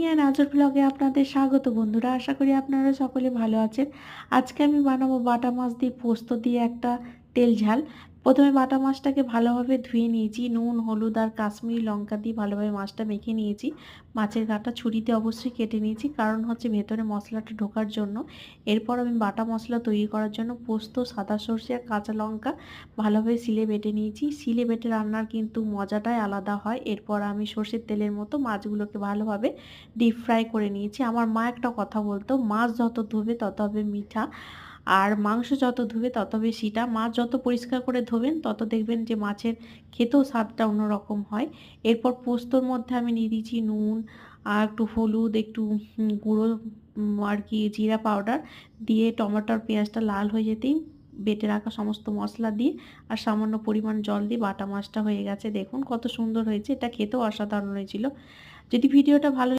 টুনি and আজর ব্লগে আপনাদের স্বাগত বন্ধুরা। আশা করি আপনারা সকলে ভালো আছেন। আজকে আমি বানাবো বাটা মাছ দিয়ে পোস্ত দিয়ে একটা তেল ঝাল। প্রথমে বাটা মাছটাকে ভালোভাবে ধুয়ে নিয়েছি, নুন হলুদ আর কাশ্মীরি লঙ্কা দিয়ে ভালোভাবে মাছটা মেখে নিয়েছি। মাছের গাটা ছুরিতে অবশ্যই কেটে নিয়েছি, কারণ হচ্ছে ভেতরে মশলাটা ঢোকার জন্য। এরপর আমি বাটা মশলা তৈরি করার জন্য পোস্ত, সাদা সর্ষে আর কাঁচা লঙ্কা ভালোভাবে শিলে বেটে নিয়েছি। শিলে বেটে রান্নার কিন্তু মজাটাই আলাদা হয়। এরপর আমি সর্ষের তেলের মতো মাছগুলোকে ভালোভাবে ডিপ ফ্রাই করে নিয়েছি। আমার মা একটা কথা বলতো, মাছ যত ধোবে তত হবে মিঠা, আর মাংস যত ধোবে তত বেশিটা। মাছ যত পরিষ্কার করে ধোবেন তত দেখবেন যে মাছের খেতেও স্বাদটা অন্যরকম হয়। এরপর পোস্তর মধ্যে আমি নিয়ে দিয়েছি নুন আর একটু হলুদ, একটু গুঁড়ো আর কি জিরা পাউডার দিয়ে টমেটো আর পেঁয়াজটা লাল হয়ে যেতেই বেটে রাখা সমস্ত মশলা দিয়ে আর সামান্য পরিমাণ জল দিয়ে বাটা মাছটা হয়ে গেছে। দেখুন কত সুন্দর হয়েছে, এটা খেতেও অসাধারণ হয়েছিল। যদি ভিডিওটা ভালো